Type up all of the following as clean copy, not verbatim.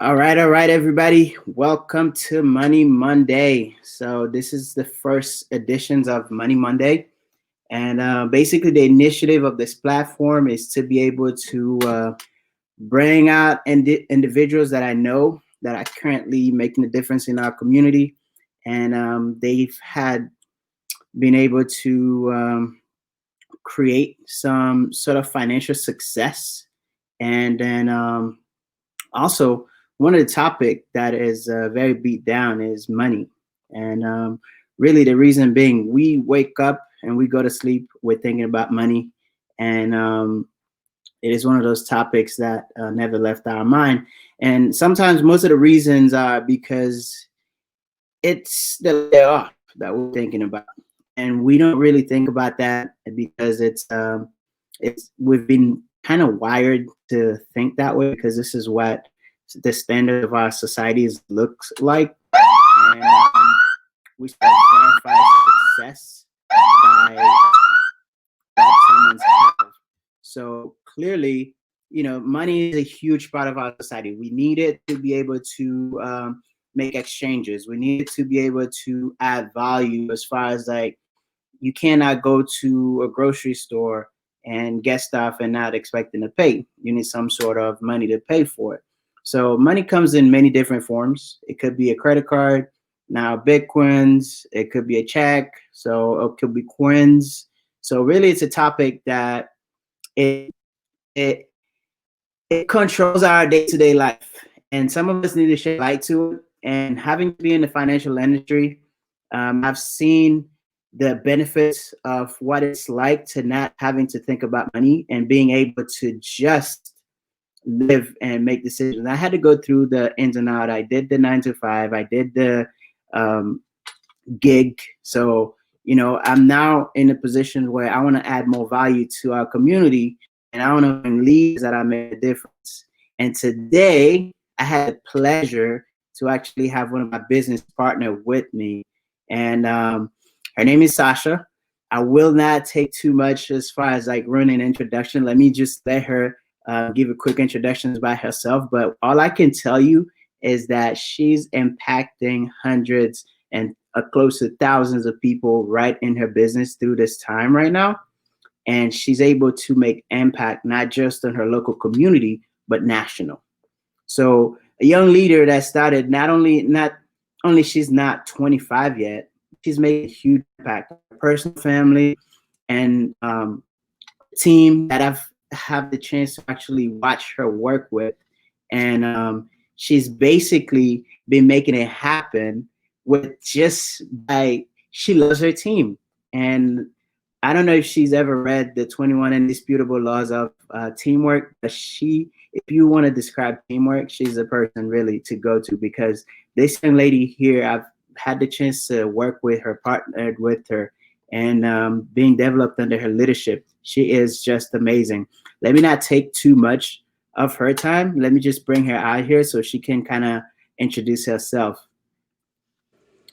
All right, everybody. Welcome to Money Monday. So this is the first editions of Money Monday, and basically the initiative of this platform is to be able to bring out individuals that I know that are currently making a difference in our community, and they've had been able to create some sort of financial success, and then also one of the topic that is very beat down is money, and really the reason being we wake up and we go to sleep we're thinking about money, and it is one of those topics that never left our mind. And sometimes most of the reasons are because it's the layoff that we're thinking about, and we don't really think about that because it's we've been kind of wired to think that way because this is what the standard of our societies looks like, and we start to verify success by what someone's have. So clearly, money is a huge part of our society. We need it to be able to make exchanges. We need it to be able to add value as far as like you cannot go to a grocery store and get stuff and not expecting to pay. You need some sort of money to pay for it. So money comes in many different forms. It could be a credit card, now Bitcoins, it could be a check, so it could be coins. So really it's a topic that it it it controls our day-to-day life. And some of us need to shed light to it. And having to be in the financial industry, I've seen the benefits of what it's like to not having to think about money and being able to just live and make decisions. I had to go through the ins and out. I did the 9 to 5. I did the um, gig. So, I'm now in a position where I want to add more value to our community, and I want to bring leads that I make a difference. And today I had the pleasure to actually have one of my business partner with me. And her name is Sasha. I will not take too much as far as like running an introduction. Let me just let her give a quick introduction by herself. But all I can tell you is that she's impacting hundreds and close to thousands of people right in her business through this time right now. And she's able to make impact not just in her local community, but national. So a young leader that started not only she's not 25 yet, she's made a huge impact on her personal family and team that I've have the chance to actually watch her work with. And she's basically been making it happen with just by she loves her team. And I don't know if she's ever read the 21 Indisputable Laws of Teamwork, but if you want to describe teamwork, she's the person really to go to, because this young lady here, I've had the chance to work with her, partnered with her, and being developed under her leadership. She is just amazing. Let me not take too much of her time. Let me just bring her out here so she can kind of introduce herself.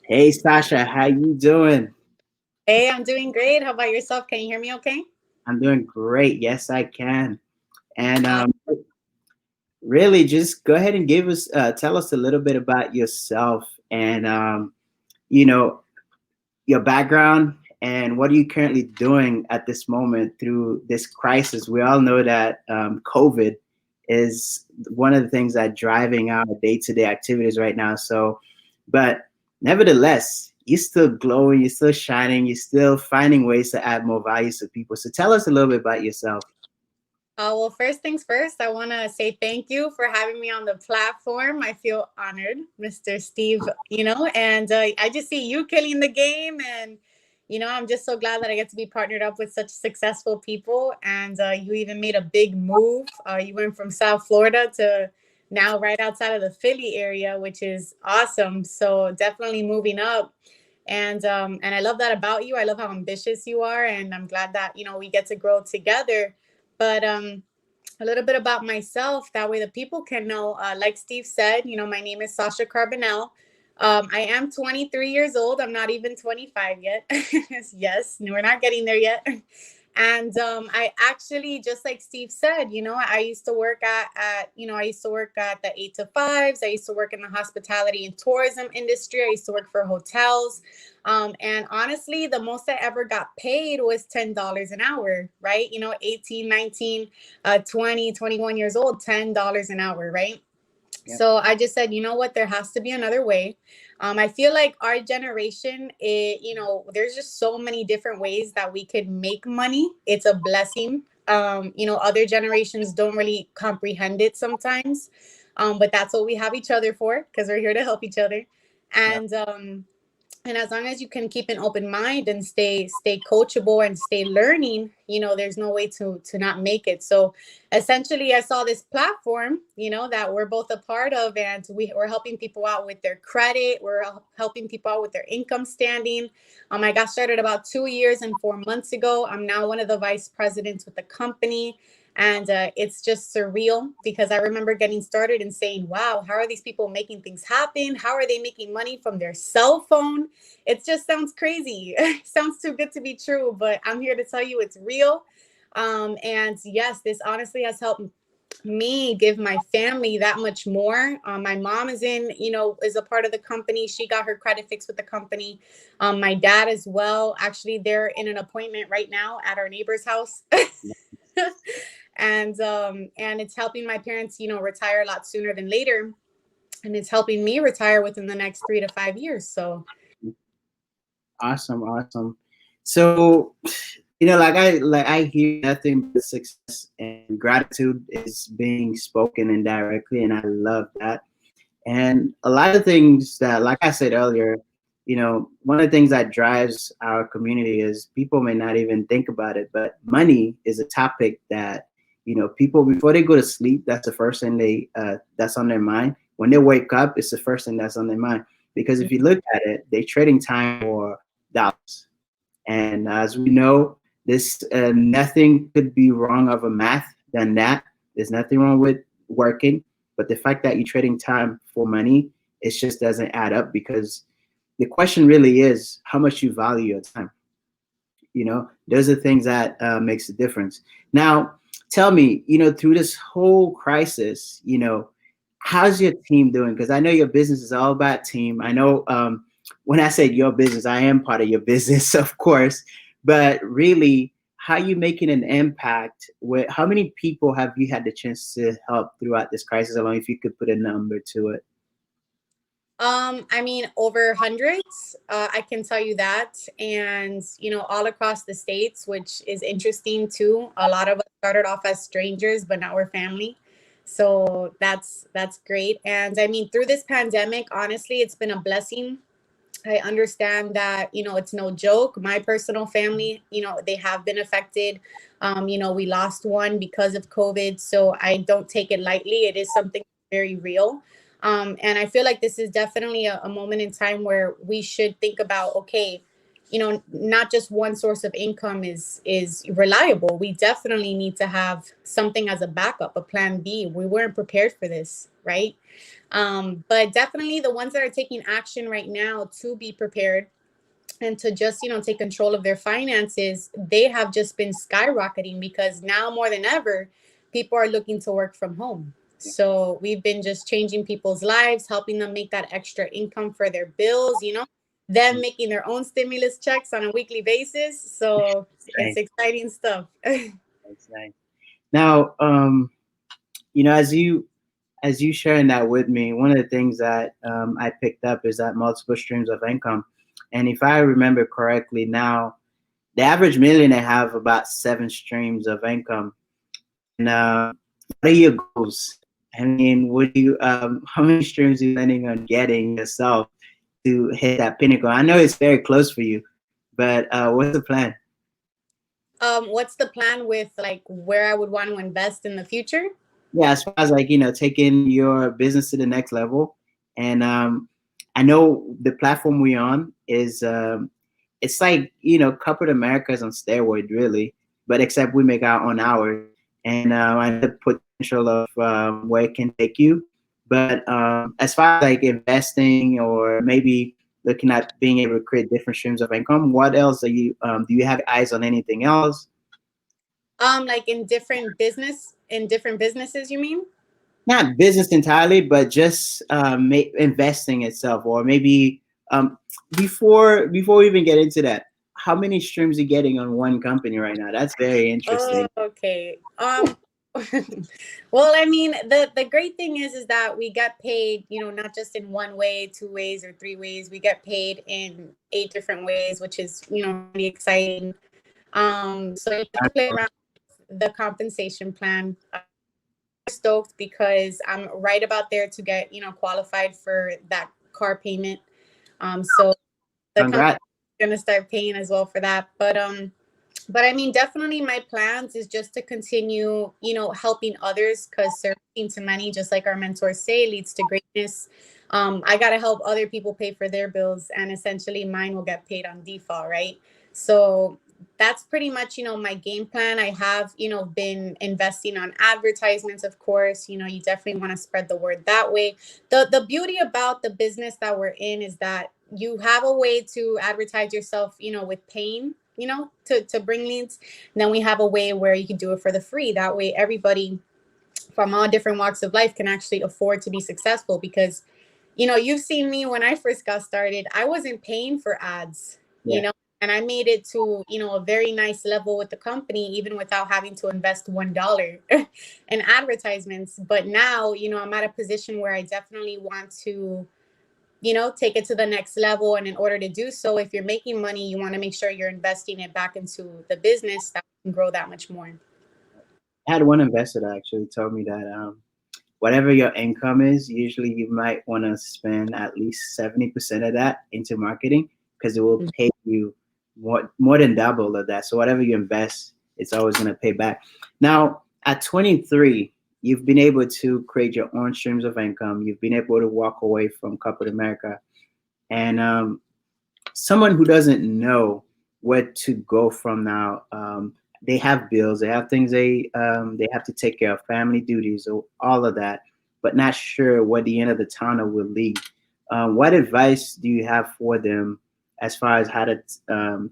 Hey, Sasha, how you doing? Hey, I'm doing great. How about yourself? Can you hear me okay? I'm doing great. Yes, I can. And Uh, really, just go ahead and tell us a little bit about yourself and, you know, your background and what are you currently doing at this moment through this crisis. We all know that COVID is one of the things that driving our day-to-day activities right now. So, but nevertheless, you're still glowing, you're still shining, you're still finding ways to add more value to people. So tell us a little bit about yourself. well, first things first, I want to say thank you for having me on the platform. I feel honored, Mr. Steve, and I just see you killing the game. And, I'm just so glad that I get to be partnered up with such successful people. And you even made a big move. You went from South Florida to now right outside of the Philly area, which is awesome. So definitely moving up. And I love that about you. I love how ambitious you are, and I'm glad that we get to grow together. But a little bit about myself, that way the people can know. Like Steve said, my name is Sasha Carbonell. I am 23 years old. I'm not even 25 yet. Yes, we're not getting there yet. And I actually, just like Steve said, I used to work I used to work at the 8 to 5s. I used to work in the hospitality and tourism industry. I used to work for hotels. And honestly, the most I ever got paid was $10 an hour, right? 18, 19, 20, 21 years old, $10 an hour, right? Yep. So I just said, you know what, there has to be another way. I feel like our generation, there's just so many different ways that we could make money. It's a blessing. Other generations don't really comprehend it sometimes. But that's what we have each other for, because we're here to help each other. Yep. And as long as you can keep an open mind and stay coachable and stay learning, there's no way to not make it. So essentially, I saw this platform, that we're both a part of, and we're helping people out with their credit. We're helping people out with their income standing. I got started about 2 years and 4 months ago. I'm now one of the vice presidents with the company. And it's just surreal, because I remember getting started and saying, wow, how are these people making things happen? How are they making money from their cell phone? It just sounds crazy. Sounds too good to be true, but I'm here to tell you it's real. And yes, this honestly has helped me give my family that much more. My mom is a part of the company. She got her credit fixed with the company. My dad as well. Actually, they're in an appointment right now at our neighbor's house. And it's helping my parents, retire a lot sooner than later. And it's helping me retire within the next 3 to 5 years. So Awesome, awesome. So, like I hear nothing but success and gratitude is being spoken indirectly, and I love that. And a lot of things that, like I said earlier, one of the things that drives our community is people may not even think about it, but money is a topic that, people before they go to sleep, that's the first thing that's on their mind. When they wake up, it's the first thing that's on their mind. Because if you look at it, they're trading time for dollars. And as we know, this nothing could be wrong of a math than that. There's nothing wrong with working, but the fact that you're trading time for money, it just doesn't add up, because the question really is how much you value your time. Those are things that makes a difference. Now, tell me, through this whole crisis, how's your team doing? Because I know your business is all about team. I know when I say your business, I am part of your business, of course, but really, how are you making an impact? With how many people have you had the chance to help throughout this crisis? Along, if you could put a number to it. I mean, over hundreds, I can tell you that. And, all across the States, which is interesting too. A lot of us started off as strangers, but now we're family. So that's great. And I mean, through this pandemic, honestly, it's been a blessing. I understand that, it's no joke. My personal family, they have been affected. We lost one because of COVID. So I don't take it lightly. It is something very real. And I feel like this is definitely a moment in time where we should think about, okay, not just one source of income is reliable. We definitely need to have something as a backup, a plan B. We weren't prepared for this, right? But definitely the ones that are taking action right now to be prepared and to just, take control of their finances, they have just been skyrocketing, because now more than ever, people are looking to work from home. So we've been just changing people's lives, helping them make that extra income for their bills, them making their own stimulus checks on a weekly basis. So it's Right. exciting stuff. That's nice. Now, as you sharing that with me, one of the things that I picked up is that multiple streams of income. And if I remember correctly, now the average millionaire have about 7 streams of income. And what are your goals? I mean, how many streams are you planning on getting yourself to hit that pinnacle? I know it's very close for you, but what's the plan? What's the plan with like where I would want to invest in the future? Yeah, as far as like taking your business to the next level. And I know the platform we're on is it's like corporate America is on steroid, really, but except we make our own hours. And I know the potential of where it can take you. But as far as like investing or maybe looking at being able to create different streams of income, what else are you do you have eyes on anything else? Like in different businesses, you mean? Not business entirely, but just investing itself, or maybe um, before we even get into that, how many streams are you getting on one company right now? That's very Oh, interesting. okay. Well, I mean, the great thing is that we get paid, not just in one way, two ways, or three ways. We get paid in 8 different ways, which is, really exciting. So you get to play around with the compensation plan. Stoked because I'm right about there to get, qualified for that car payment. So the company Congrats. is gonna start paying as well for that. But I mean, definitely my plans is just to continue, helping others, because serving to many, just like our mentors say, leads to greatness. I got to help other people pay for their bills, and essentially mine will get paid on default, right? So that's pretty much, my game plan. I have, been investing on advertisements, of course. You definitely want to spread the word that way. The beauty about the business that we're in is that you have a way to advertise yourself, with pain, to bring leads. And then we have a way where you can do it for the free. That way, everybody from all different walks of life can actually afford to be successful. Because, you've seen me when I first got started, I wasn't paying for ads, Yeah, and I made it to, a very nice level with the company, even without having to invest $1 in advertisements. But now, I'm at a position where I definitely want to, take it to the next level. And in order to do so, if you're making money, you want to make sure you're investing it back into the business that can grow that much more. I had one investor that actually told me that whatever your income is, usually you might want to spend at least 70% of that into marketing, because it will pay you more than double of that. So whatever you invest, it's always going to pay back. Now, at 23, you've been able to create your own streams of income. You've been able to walk away from corporate America. And someone who doesn't know where to go from now, they have bills, they have things they have to take care of, family duties, or all of that, but not sure where the end of the tunnel will lead. What advice do you have for them as far as how to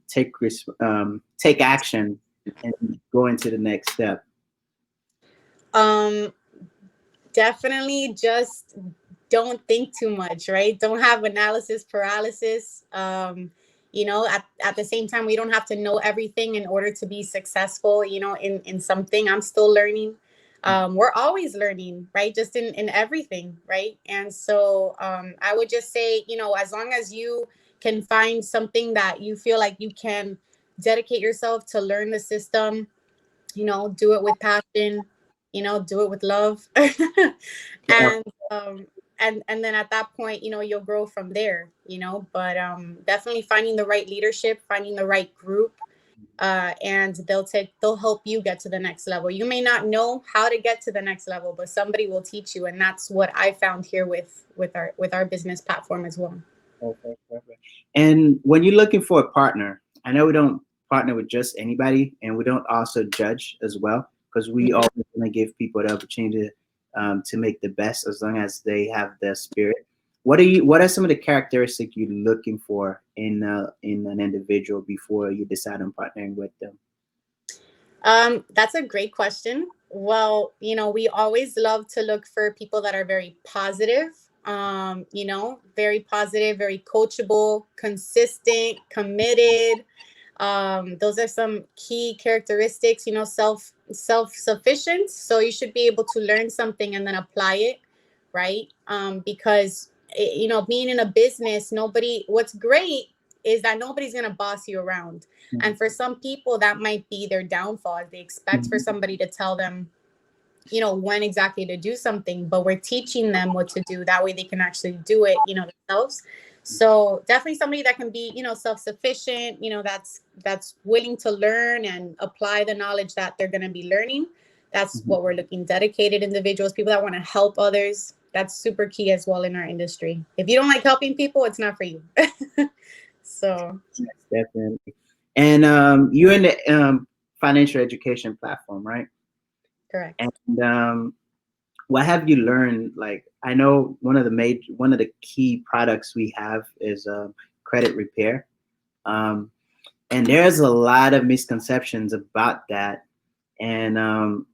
take action and go into the next step? Um, Definitely just don't think too much, right? Don't have analysis paralysis. At the same time, we don't have to know everything in order to be successful, in something. I'm still learning. We're always learning, right? Just in everything, right? And so I would just say, as long as you can find something that you feel like you can dedicate yourself to learn the system, do it with passion, do it with love. Yeah. and and then at that point, you'll grow from there, but definitely finding the right leadership, finding the right group, and they'll help you get to the next level. You may not know how to get to the next level, but somebody will teach you. And that's what I found here with our business platform as well. Perfect, perfect. And when you're looking for a partner, I know we don't partner with just anybody, and we don't also judge as well, because we Mhm. always want to give people the opportunity to make the best, as long as they have the spirit. What are some of the characteristics you're looking for in an individual before you decide on partnering with them? That's a great question. Well, we always love to look for people that are very positive, very positive, very coachable, consistent, committed. Those are some key characteristics. Self-sufficient. So you should be able to learn something and then apply it, right? Because being in a business, what's great is that nobody's gonna boss you around. And for some people, that might be their downfall. They expect for Mhm. somebody to tell them, when exactly to do something, but we're teaching them what to do. That way they can actually do it, themselves. So definitely somebody that can be, self-sufficient, that's willing to learn and apply the knowledge that they're going to be learning. That's Mhm. what we're looking. Dedicated individuals, people that want to help others. That's super key as well in our industry. If you don't like helping people, it's not for you. So Yes, definitely. And you're in the financial education platform, right? correct. And what have you learned? Like, I know one of the key products we have is credit repair, um, and there's a lot of misconceptions about that. And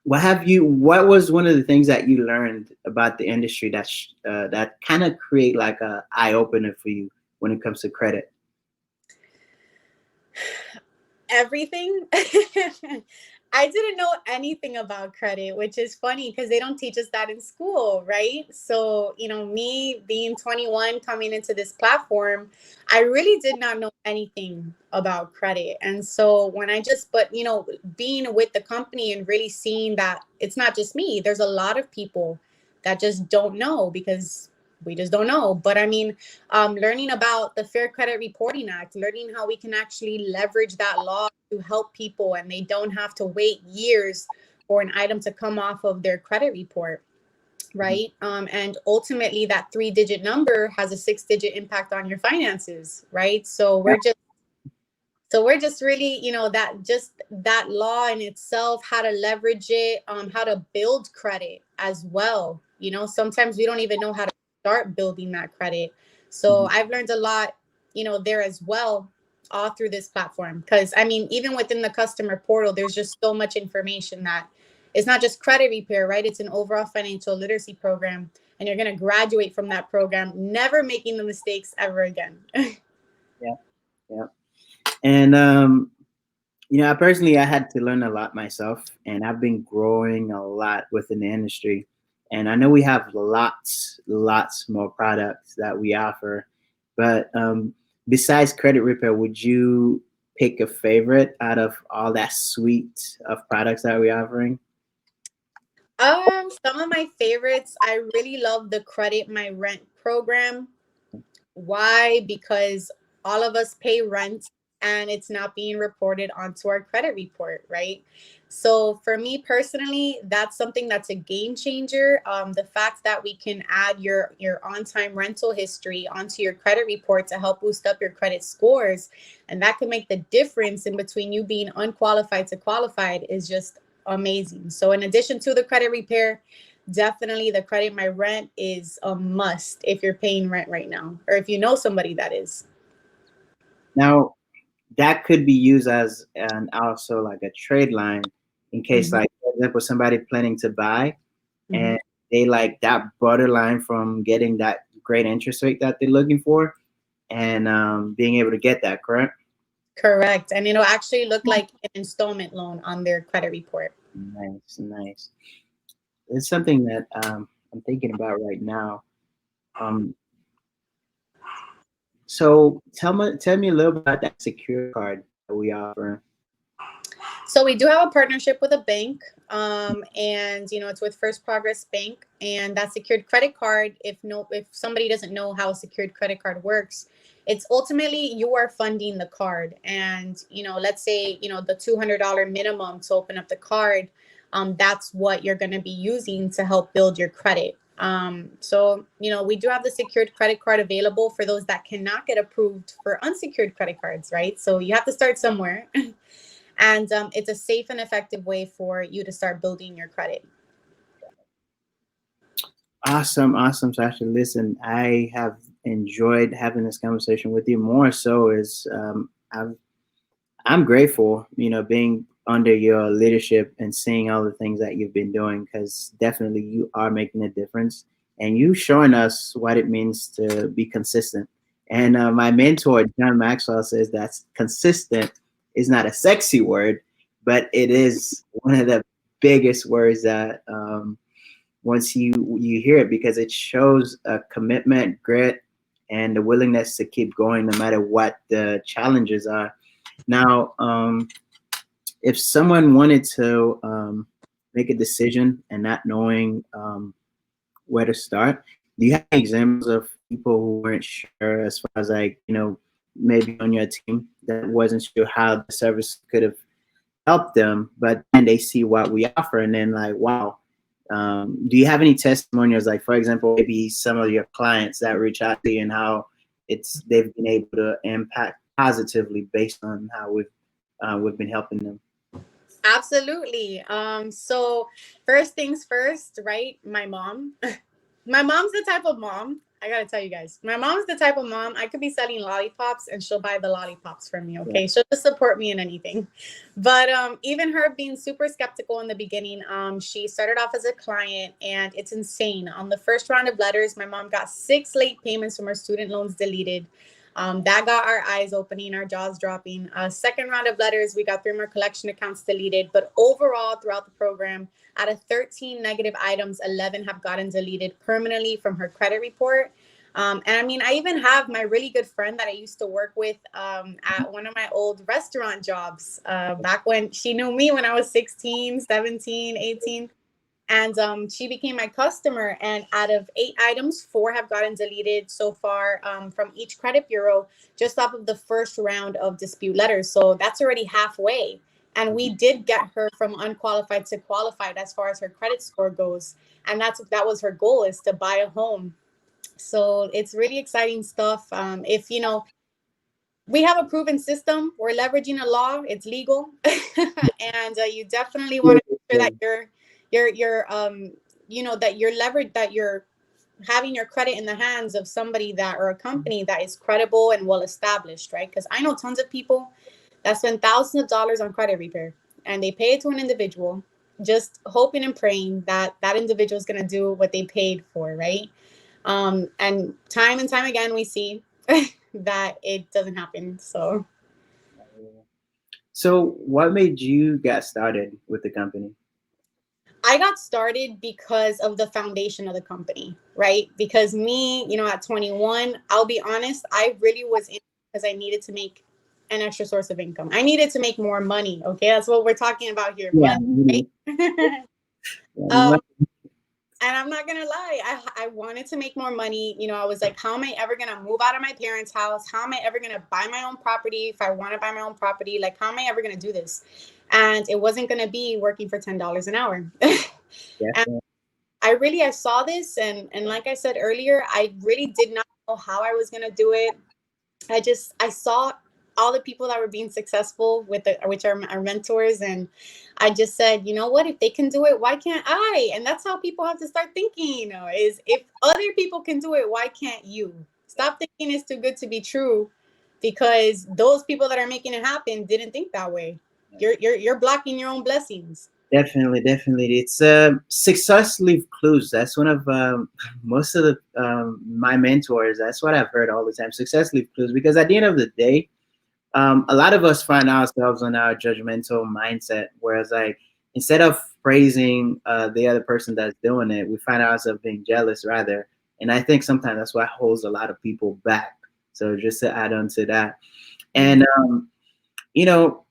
what was one of the things that you learned about the industry that kind of create like a eye opener for you when it comes to credit? Everything. I didn't know anything about credit, which is funny because they don't teach us that in school, right? So, me being 21 coming into this platform, I really did not know anything about credit. And so but, being with the company and really seeing that it's not just me, there's a lot of people that just don't know because we just don't know. But I mean, learning about the Fair Credit Reporting Act, learning how we can actually leverage that law to help people and they don't have to wait years for an item to come off of their credit report, right? And ultimately, that 3-digit number has a 6-digit impact on your finances, right? So we're just really, that law in itself, how to leverage it, how to build credit as well. Sometimes we don't even know how to start building that credit. So Mhm. I've learned a lot, there as well, all through this platform. Because I mean, even within the customer portal, there's just so much information that it's not just credit repair, right? It's an overall financial literacy program. And you're going to graduate from that program, never making the mistakes ever again. Yeah, yeah. And I personally I had to learn a lot myself, and I've been growing a lot within the industry. And I know we have lots more products that we offer, but besides credit repair, would you pick a favorite out of all that suite of products that we're offering? Some of my favorites, I really love the Credit My Rent program. Why? Because all of us pay rent and it's not being reported onto our credit report, right? So for me personally, that's something that's a game changer. The fact that we can add your on-time rental history onto your credit report to help boost up your credit scores, and that can make the difference in between you being unqualified to qualified is just amazing. So in addition to the credit repair, definitely the Credit My Rent is a must if you're paying rent right now, or if you know somebody that is. Now, that could be used as an also like a trade line in case, Mhm, like, for example, somebody planning to buy mhm. and they like that borderline from getting that great interest rate that they're looking for, and being able to get that, correct? Correct. And it'll actually look like an installment loan on their credit report. Nice, nice. It's something that I'm thinking about right now. Um, so tell me a little bit about that secure card that we offer. So we do have a partnership with a bank, and it's with First Progress Bank, and that secured credit card. If somebody doesn't know how a secured credit card works, it's ultimately you are funding the card, and let's say the $200 minimum to open up the card, that's what you're going to be using to help build your credit. So we do have the secured credit card available for those that cannot get approved for unsecured credit cards, right? So you have to start somewhere. And it's a safe and effective way for you to start building your credit. Awesome, awesome, Sasha. Listen, I have enjoyed having this conversation with you. More so is I'm grateful, being under your leadership and seeing all the things that you've been doing, because definitely you are making a difference and you showing us what it means to be consistent. And my mentor, John Maxwell, says that consistent is not a sexy word, but it is one of the biggest words that once you hear it, because it shows a commitment, grit, and the willingness to keep going no matter what the challenges are. Now, if someone wanted to make a decision and not knowing where to start, do you have any examples of people who weren't sure, as far as like, maybe on your team that wasn't sure how the service could have helped them, but then they see what we offer and then like, wow. Do you have any testimonials, like for example, maybe some of your clients that reach out to you and how they've been able to impact positively based on how we've been helping them? Absolutely. So first things first, right? My mom. My mom's the type of mom. I gotta tell you guys, my mom's the type of mom, I could be selling lollipops and she'll buy the lollipops from me. Yeah. Okay, she'll just support me in anything. But even her being super skeptical in the beginning, she started off as a client, and it's insane. On the first round of letters, my mom got 6 late payments from her student loans deleted. That got our eyes opening, our jaws dropping. Second round of letters, we got 3 more collection accounts deleted. But overall, throughout the program, out of 13 negative items, 11 have gotten deleted permanently from her credit report. And I mean, I even have my really good friend that I used to work with at one of my old restaurant jobs back when she knew me when I was 16, 17, 18. And she became my customer. And out of 8 items, 4 have gotten deleted so far from each credit bureau, just off of the first round of dispute letters. So that's already halfway. And we did get her from unqualified to qualified as far as her credit score goes. And that was her goal, is to buy a home. So it's really exciting stuff. If you know, we have a proven system. We're leveraging a law. It's legal, and you definitely want to make sure that you're that you're leveraged, that you're having your credit in the hands of somebody that, or a company that is credible and well established, right? Because I know tons of people that spend thousands of dollars on credit repair, and they pay it to an individual, just hoping and praying that that individual is going to do what they paid for, right? And time again, we see that it doesn't happen. So, what made you get started with the company? I got started because of the foundation of the company, right? Because me, at 21, I'll be honest, I really was in because I needed to make an extra source of income. I needed to make more money. Okay, that's what we're talking about here, Yeah, money, really. right? Yeah, um, and I'm not gonna lie, I wanted to make more money. I was like, how am I ever gonna move out of my parents' house? How am I ever gonna buy my own property if I want to buy my own property? Like, how am I ever gonna do this? And it wasn't gonna be working for $10 an hour. And definitely. I saw this, and like I said earlier, I really did not know how I was gonna do it. I saw all the people that were being successful which are our mentors, and I just said, you know what, if they can do it, why can't I? And that's how people have to start thinking, is if other people can do it, why can't you? Stop thinking it's too good to be true, because those people that are making it happen didn't think that way. You're blocking your own blessings. Definitely, definitely. It's success leave clues. That's one of most of the my mentors. That's what I've heard all the time. Success leave clues, because at the end of the day, a lot of us find ourselves on our judgmental mindset. Whereas, like, instead of praising the other person that's doing it, we find ourselves being jealous rather. And I think sometimes that's what holds a lot of people back. So just to add on to that, and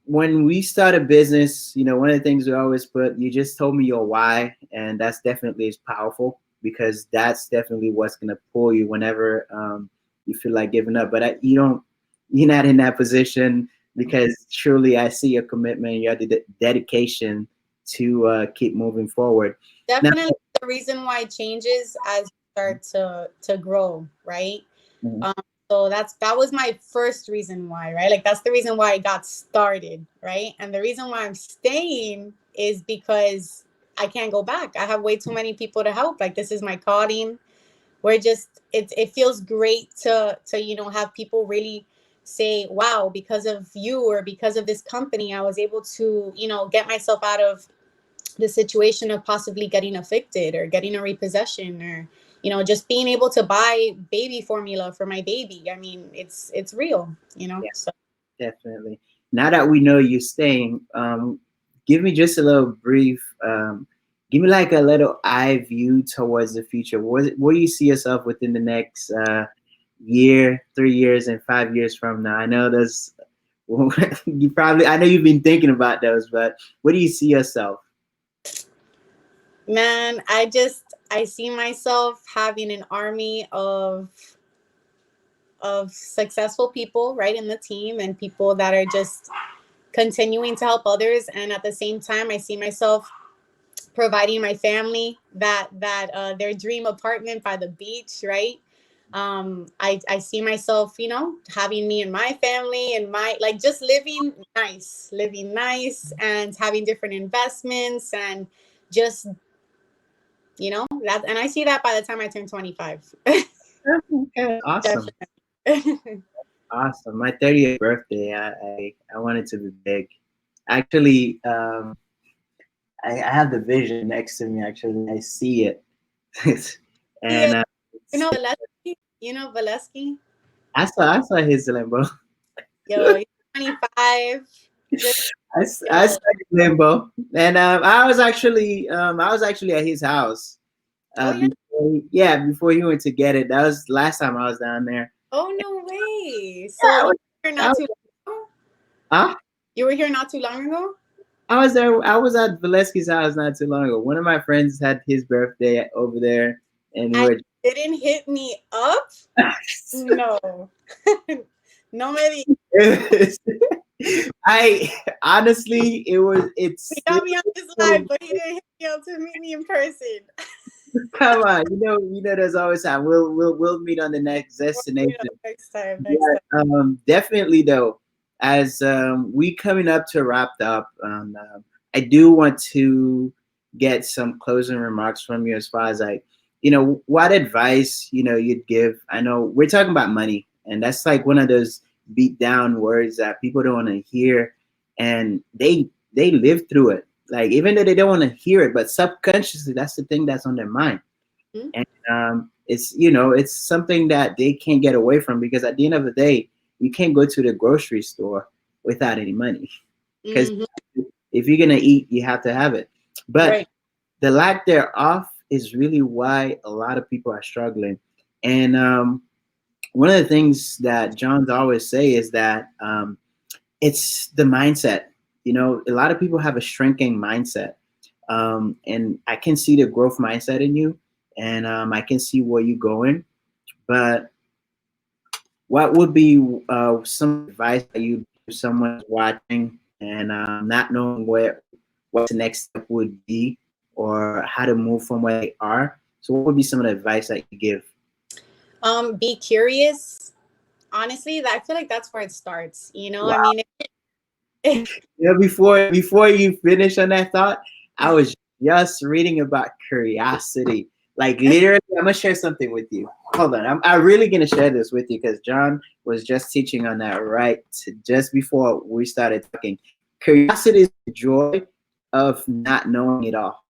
when we start a business, one of the things we always put, you just told me your why, and that's definitely is powerful, because that's definitely what's gonna pull you whenever you feel like giving up. But you're not in that position, because truly I see your commitment, your dedication to keep moving forward. Now, Definitely the reason why it changes as you start to grow, right? mhm, Um, so that was my first reason why, right? Like, that's the reason why I got started, right? And the reason why I'm staying is because I can't go back. I have way too many people to help. Like, this is my calling. It feels great to have people really say, wow, because of you or because of this company, I was able to get myself out of the situation of possibly getting evicted or getting a repossession, or just being able to buy baby formula for my baby. I mean, it's real, yeah, so definitely. Now that we know you're staying, give me just a little brief, give me like a little eye view towards the future. Where do you see yourself within the next year, 3 years, and 5 years from now? I know there's, I know you've been thinking about those, but where do you see yourself? man, I see myself having an army of successful people right in the team, and people that are just continuing to help others. And at the same time, I see myself providing my family that their dream apartment by the beach, right? I see myself, having me and my family and my, like, just living nice and having different investments, and just that. And I see that by the time I turn 25. Okay, awesome. Definitely. Awesome. My 30th birthday, I wanted to be big. Actually, I have the vision next to me. Actually, I see it. Yeah, And you it's, know Valesky? You know Valesky? I saw his Limbo. Yo, he's 25. Just I yo. saw his Limbo, and I was actually at his house. Oh yeah. Before he went to get it. That was last time I was down there. Oh no way. Yeah, So you were here I not was, too long ago? huh? You were here not too long ago? I was there. I was at Valesky's house not too long ago. One of my friends had his birthday over there, and we And were. you didn't hit me up? No. No me I honestly, it was. He It got me on was his live, so, but he didn't hit me up to meet me in person. come on, there's always time. We'll meet on the next Well, destination. next time, next time. Yeah, definitely though. As we coming up to wrapped up, I do want to get some closing remarks from you as far as like, what advice you'd give. I know we're talking about money, and that's like one of those beat down words that people don't want to hear, and they live through it. Like even though they don't want to hear it, but subconsciously that's the thing that's on their mind, Hmm. and it's something that they can't get away from because at the end of the day you can't go to the grocery store without any money because Hmm. if you're gonna eat you have to have it, but Right. the lack thereof is really why a lot of people are struggling. And one of the things that John's always say is that it's the mindset. A lot of people have a shrinking mindset, and I can see the growth mindset in you, and I can see where you're going. But what would be some advice that you give someone watching and not knowing what the next step would be or how to move from where they are? So, what would be some of the advice that you give? Be curious. Honestly, I feel like that's where it starts. I Wow. mean, it, Before you finish on that thought, I was just reading about curiosity. Like literally, I'm gonna share something with you. Hold on, I'm really gonna share this with you because John was just teaching on that just before we started talking. Curiosity is the joy of not knowing it all.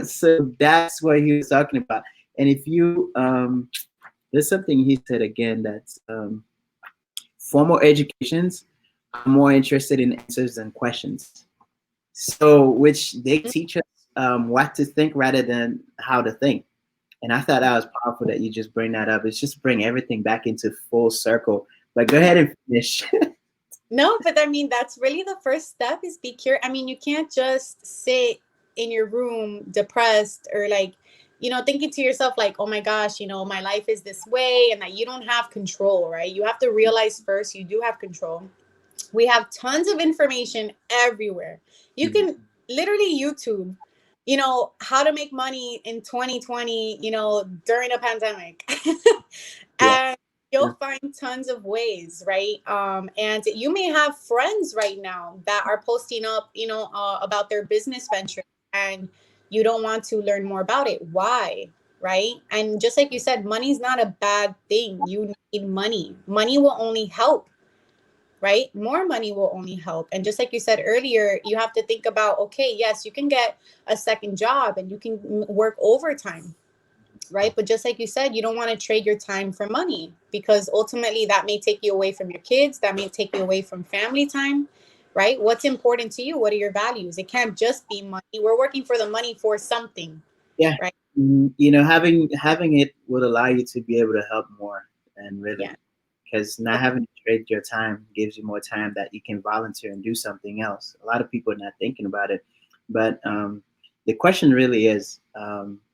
So that's what he was talking about. And if you there's something he said again that's formal educations are more interested in answers than questions. So, which they teach us what to think rather than how to think. And I thought that was powerful that you just bring that up. It's just bring everything back into full circle. But go ahead and finish. no, but I mean, that's really the first step is be curious. I mean, you can't just sit in your room depressed or like, thinking to yourself, like, oh my gosh, my life is this way and that you don't have control, right? You have to realize first you do have control. We have tons of information everywhere. You can literally YouTube, how to make money in 2020, during a pandemic. Yeah. And you'll find tons of ways, right? And you may have friends right now that are posting up, about their business venture and you don't want to learn more about it. Why? Right? And just like you said, money's not a bad thing. You need money. Money will only help, right? More money will only help. And just like you said earlier, you have to think about, okay, yes, you can get a second job and you can work overtime, right? But just like you said, you don't want to trade your time for money because ultimately that may take you away from your kids, that may take you away from family time, right? What's important to you? What are your values? It can't just be money. We're working for the money for something, Yeah. right? Having it would allow you to be able to help more and really Yeah. because not having to trade your time gives you more time that you can volunteer and do something else. A lot of people are not thinking about it, but the question really is,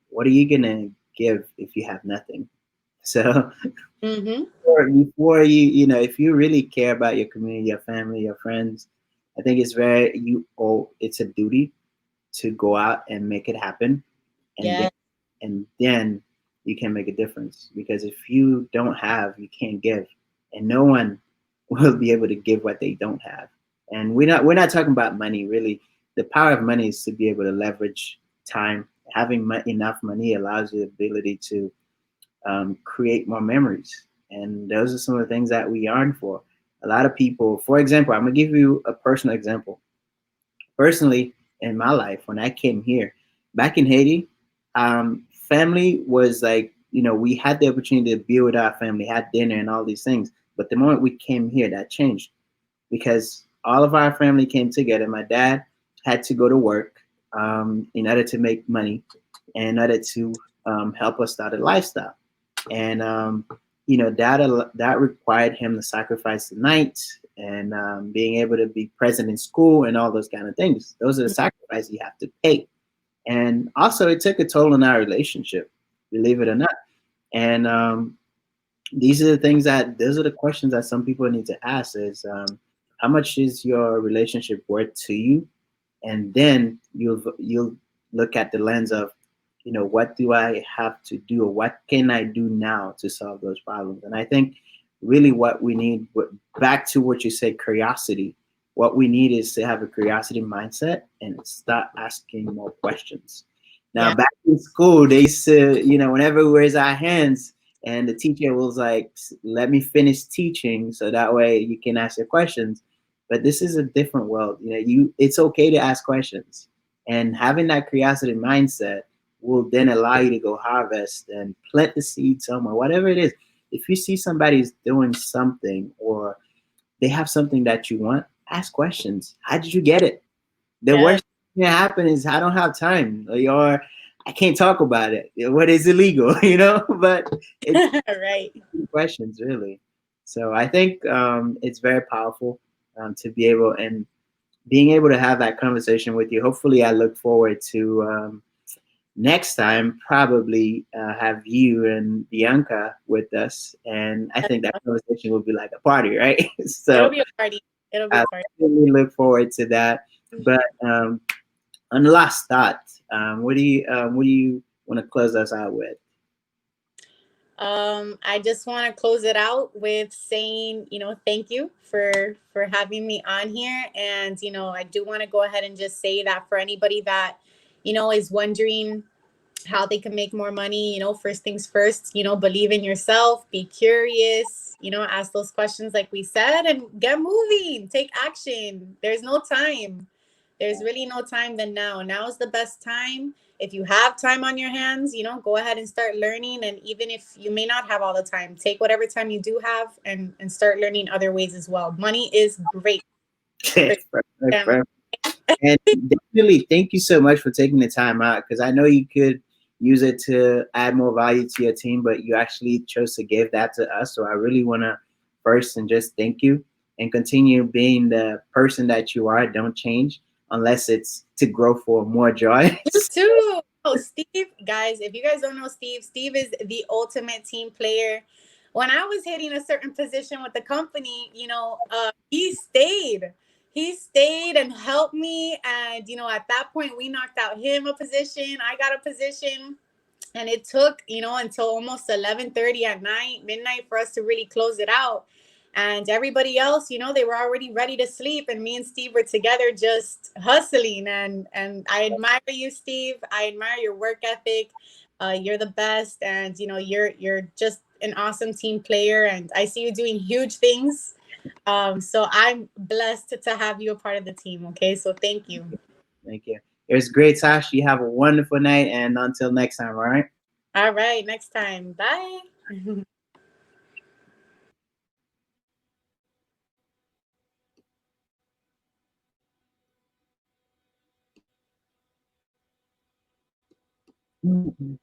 what are you gonna give if you have nothing? So Mm-hmm. before if you really care about your community, your family, your friends, I think it's a duty to go out and make it happen, and then Yeah. and then you can make a difference. Because if you don't have, you can't give, and no one will be able to give what they don't have. And we're not talking about money really. The power of money is to be able to leverage time. Having enough money allows you the ability to create more memories. And those are some of the things that we yearn for. A lot of people, for example, I'm gonna give you a personal example. Personally, in my life, when I came here, back in Haiti, family was like, we had the opportunity to be with our family, had dinner and all these things. But the moment we came here, that changed because all of our family came together. My dad had to go to work in order to make money, and in order to help us start a lifestyle. And that required him to sacrifice the night and being able to be present in school and all those kind of things. Those are the sacrifices you have to pay. And also, it took a toll on our relationship, believe it or not. And those are the questions that some people need to ask: is how much is your relationship worth to you? And then you'll look at the lens of, what do I have to do, or what can I do now to solve those problems? And I think really what we need, back to what you said, curiosity. What we need is to have a curiosity mindset and start asking more questions. Now, Yeah. back in school, they used to, whenever we raise our hands, and the teacher was like, "Let me finish teaching, so that way you can ask your questions." But this is a different world. It's okay to ask questions, and having that curiosity mindset will then allow you to go harvest and plant the seed somewhere, whatever it is. If you see somebody's doing something or they have something that you want, ask questions. How did you get it? The Yes. worst thing that happen is I don't have time, or I can't talk about it. What is illegal, But it's Right. questions really. So I think it's very powerful to be able and being able to have that conversation with you. Hopefully, I look forward to next time probably have you and Bianca with us, and I think that conversation will be like a party, right? It'll So be a party. It'll be a I party. definitely look forward to that. But on the last thought, what do you want to close us out with? I just want to close it out with saying, thank you for having me on here. And, I do want to go ahead and just say that for anybody that, is wondering how they can make more money, first things first, believe in yourself, be curious, ask those questions like we said, and get moving, take action. There's no time. There's really no time than now. Now is the best time. If you have time on your hands, go ahead and start learning. And even if you may not have all the time, take whatever time you do have and start learning other ways as well. Money is great. Perfect, perfect. And definitely, thank you so much for taking the time out, because I know you could use it to add more value to your team, but you actually chose to give that to us. So I really want to first and just thank you and continue being the person that you are. Don't change unless it's to grow for more joy. You too. Oh, Steve, guys, if you guys don't know Steve, Steve is the ultimate team player. When I was hitting a certain position with the company, he stayed. He stayed and helped me. And, at that point, we knocked out him a position. I got a position. And it took, until almost 11:30 at night, midnight, for us to really close it out. And everybody else, they were already ready to sleep, and me and Steve were together just hustling. And I admire you, Steve. I admire your work ethic. You're the best, and you're just an awesome team player, and I see you doing huge things. So I'm blessed to have you a part of the team. Okay, so thank you. Thank you. It was great, Sash. You have a wonderful night, and until next time, all right? All right, next time. Bye. Mhm.